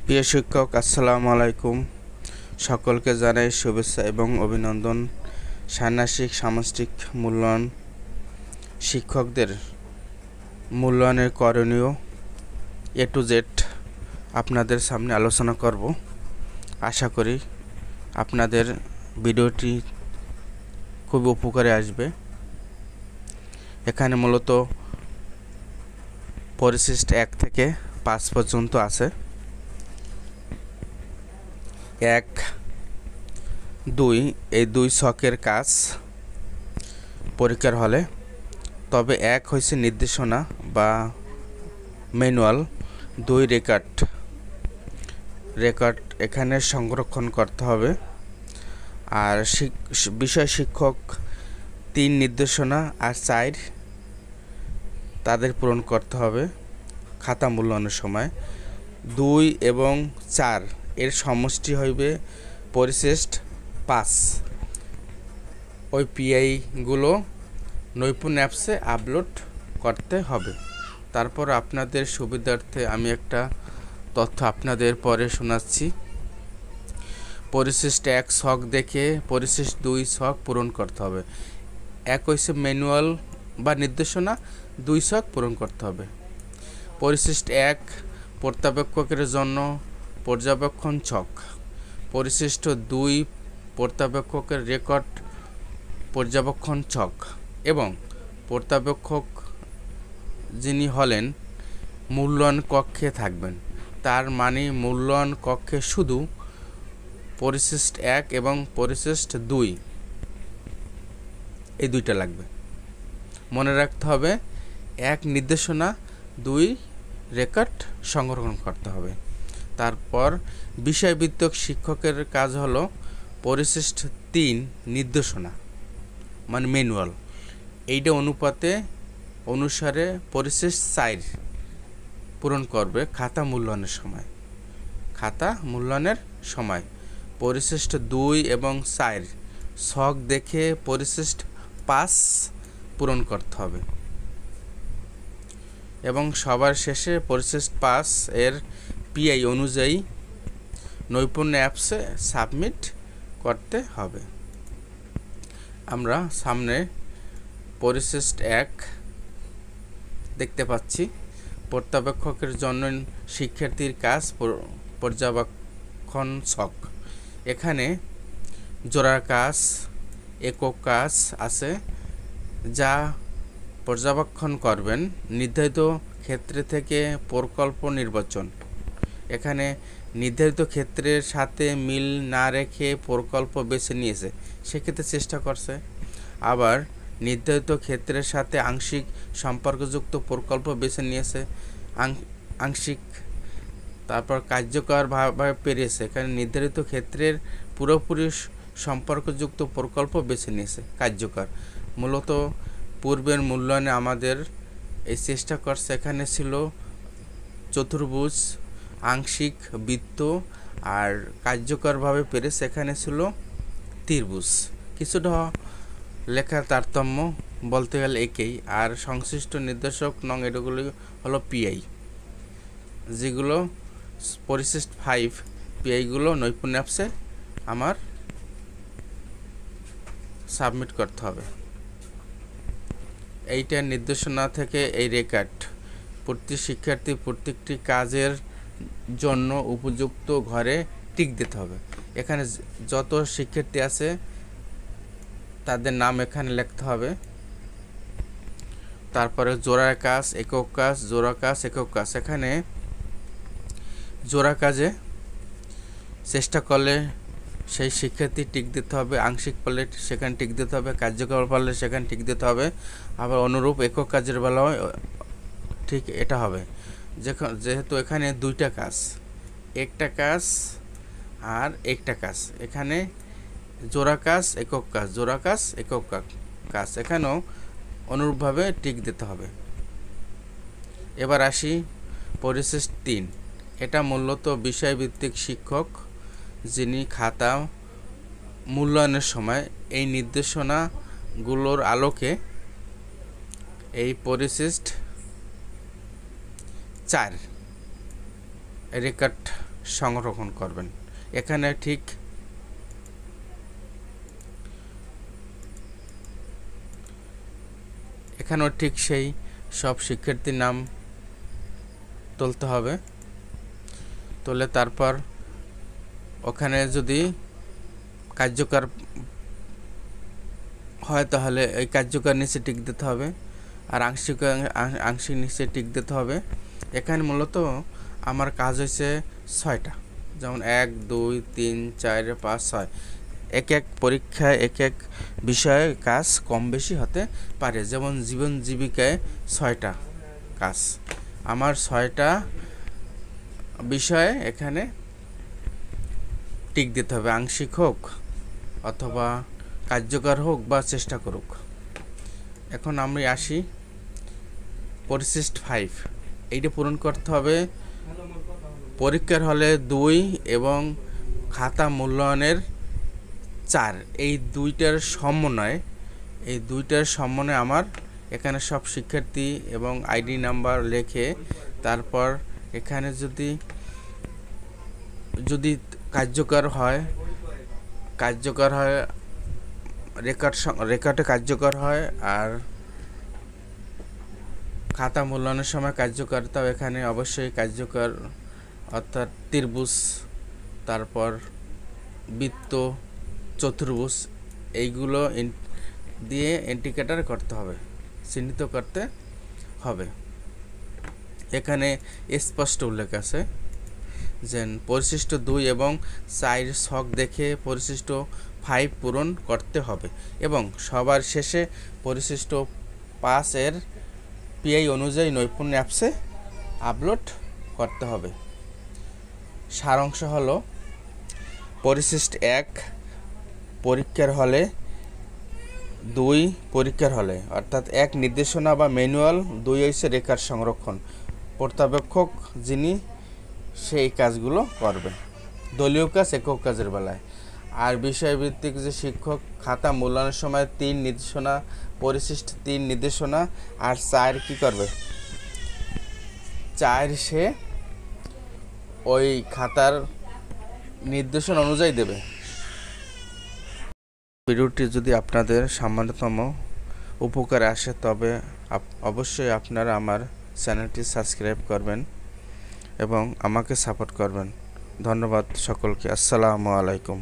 প্রিয় শিক্ষক, আসসালামু আলাইকুম। সকলকে জানাই শুভেচ্ছা এবং অভিনন্দন। ষান্মাসিক সামষ্টিক মূল্যায়ন, শিক্ষকদের মূল্যায়নের করণীয় A to Z আপনাদের সামনে আলোচনা করব। আশা করি আপনাদের ভিডিওটি খুব উপকারে আসবে। এখানে মূলত পরিশিষ্ট 1 থেকে 5 পর্যন্ত আছে। 1, 2 এই 2 ছকের কাজ পরীক্ষার হলে, তবে 1 হয়েছে নির্দেশনা বা ম্যানুয়াল, 2 রেকর্ড এখানে সংরক্ষণ করতে হবে। আর বিষয় শিক্ষক 3 নির্দেশনা আর 4 তাদের পূরণ করতে হবে খাতা মূল্যায়নের সময়। 2 এবং 4 এর সমষ্টি হইবে পরিশিষ্ট 5। ওই পিআইগুলো নৈপুণ্য অ্যাপসে আপলোড করতে হবে। তারপর আপনাদের সুবিধার্থে আমি একটা তথ্য আপনাদের পরে শোনাচ্ছি। পরিশিষ্ট 1 ছক দেখে পরিশিষ্ট 2 ছক পূরণ করতে হবে। 1 হইছে ম্যানুয়াল বা নির্দেশনা, 2 ছক পূরণ করতে হবে। পরিশিষ্ট 1 পর্যবেক্ষকের জন্য পর্যবেক্ষণ ছক। পরিশিষ্ট 2 পর্যবেক্ষকের রেকর্ড পর্যবেক্ষণ ছক এবং পর্যবেক্ষক যিনি হলেন মূল্যায়ন কক্ষে থাকবেন, তার মানে মূল্যায়ন কক্ষে শুধু পরিশিষ্ট 1 এবং পরিশিষ্ট 2 এই 2টা লাগবে। মনে রাখতে হবে 1 নির্দেশনা, 2 রেকর্ড সংরক্ষণ করতে হবে। তারপর বিষয়ভিত্তিক শিক্ষকের কাজ হলো পরিশিষ্ট 3 নির্দেশনা মানে ম্যানুয়াল, এইটা অনুসারে পরিশিষ্ট 4 পূরণ করবে খাতা মূল্যায়নের সময়। পরিশিষ্ট 2 এবং 4 ছক দেখে পরিশিষ্ট 5 পূরণ করতে হবে এবং সবার শেষে পরিশিষ্ট 5 এর পিআই অনুযায়ী নৈপুণ্য অ্যাপসে সাবমিট করতে হবে। আমরা সামনে পরিশিষ্ট 1 দেখতে পাচ্ছি। পর্যবেক্ষকের জন্য শিক্ষার্থীর কাজ পর্যবেক্ষণ ছক। এখানে জোড়ার কাজ, একক কাজ আছে যা পর্যবেক্ষণ করবেন। নির্ধারিত ক্ষেত্রে থেকে প্রকল্প নির্বাচন। এখানে নির্ধারিত ক্ষেত্রের সাথে মিল না রেখে প্রকল্প বেছে নিয়েছে, সেক্ষেত্রে চেষ্টা করছে। আবার নির্ধারিত ক্ষেত্রের সাথে আংশিক সম্পর্কযুক্ত প্রকল্প বেছে নিয়েছে, আংশিক। তারপর কার্যকরভাবে পেরেছে, এখানে নির্ধারিত ক্ষেত্রের পুরোপুরি সম্পর্কযুক্ত প্রকল্প বেছে নিয়েছে, কার্যকর। মূলত পূর্বের মূল্যায়নে আমাদের এই চেষ্টা করছে, এখানে ছিল চতুর্ভুজ, আংশিক, বৃত্ত আর কার্যকরভাবে পেরেছে এখানে ছিল ত্রিভুজ। কিছুটা লেখার তারতম্য বলতে গেলে একই। আর সংশ্লিষ্ট নির্দেশক নং এগুলো হলো পিআই, যেগুলো পরিশিষ্ট 5 পিআইগুলো নৈপুণ্য অ্যাপসে আমার সাবমিট করতে হবে। এইটার নির্দেশনা থেকে এই রেকর্ড প্রতি শিক্ষার্থী প্রত্যেকটি কাজের জন্য উপযুক্ত ঘরে টিক দিতে হবে। এখানে যত শিক্ষার্থী আছে তাদের নাম এখানে লিখতে হবে। তারপরে জোড়ার কাজ, একক কাজ, জোড়া কাজ, একক কাজ। এখানে জোড়া কাজে চেষ্টা করলে সেই শিক্ষার্থী টিক দিতে হবে, আংশিক পারলে সেখানে টিক দিতে হবে, কার্যকর পারলে সেখানে টিক দিতে হবে। আবার অনুরূপ একক কাজের বেলাও ঠিক এটা হবে। যেহেতু এখানে 2টা কাজ, একটা কাজ আর একটা কাজ, এখানে জোড়া কাজ, একক কাজ, জোড়া কাজ, একক কাজ, এখানেও অনুরূপভাবে টিক দিতে হবে। এবার আসি পরিশিষ্ট 3। এটা মূলত বিষয়ভিত্তিক শিক্ষক, যিনি খাতা মূল্যায়নের সময় এই নির্দেশনাগুলোর আলোকে এই পরিশিষ্ট 4 রেকর্ড সংরক্ষণ করবেন। এখানে ঠিক এখানেও ঠিক সেই সব শিক্ষার্থীর নাম তুলতে হবে। তুলে তারপর ওখানে যদি কার্যকর হয় তাহলে এই কার্যকর নিচে টিক দিতে হবে, আর আংশিক নিচে টিক দিতে হবে। এখানে মূলত আমার কাজ হয়েছে 6টা, যেমন 1 2 3 4 5 6। এক এক পরীক্ষায় এক এক বিষয়ে কাজ কম বেশি হতে পারে। যেমন জীবন জীবিকায় 6টা কাজ, আমার 6টা বিষয়ে এখানে টিক দিতে হবে, আংশিক হোক অথবা কার্যকর হোক বা চেষ্টা করুক। এখন আমি আসি পরিশিষ্ট 5, এইটা পূরণ করতে হবে পরীক্ষার হলে 2 এবং খাতা মূল্যায়নের 4। এই দুইটার সমন্বয়ে আমার এখানে সব শিক্ষার্থী এবং আইডি নাম্বার লিখে তারপর এখানে যদি কার্যকর হয় রেকর্ডে কার্যকর হয়, আর খাতা মূল্যায়নের সময় কার্যকারিতাও এখানে অবশ্যই কার্যকর, অর্থাৎ ত্রিভুজ, তারপর বৃত্ত, চতুর্ভুজ, এইগুলো দিয়ে ইন্ডিকেটর করতে হবে, চিহ্নিত করতে হবে। এখানে স্পষ্ট উল্লেখ আছে যে পরিশিষ্ট 2 এবং 4 ছক দেখে পরিশিষ্ট 5 পূরণ করতে হবে এবং সবার শেষে পরিশিষ্ট 5 এর পিআই অনুযায়ী নৈপুণ্য অ্যাপসে আপলোড করতে হবে। সারাংশ হলো পরিশিষ্ট 1 পরীক্ষার হলে, 2 পরীক্ষার হলে, অর্থাৎ 1 নির্দেশনা বা ম্যানুয়াল, 2 হচ্ছে রেকর্ড সংরক্ষণ। পর্যবেক্ষক যিনি সেই কাজগুলো করবে, দলীয় কাজ একক কাজের বেলায়। আর বিষয়ভিত্তিক যে শিক্ষক খাতা মূল্যায়নের সময় 3 নির্দেশনা, পরিশিষ্ট 3 নির্দেশনা, আর 4 কি করবে, 4 সে ওই খাতার নির্দেশনা অনুযায়ী দেবে। ভিডিওটি যদি আপনাদের সামান্যতম উপকারে আসে তবে অবশ্যই আপনারা আমার চ্যানেলটি সাবস্ক্রাইব করবেন এবং আমাকে সাপোর্ট করবেন। ধন্যবাদ সকলকে। আসসালামু আলাইকুম।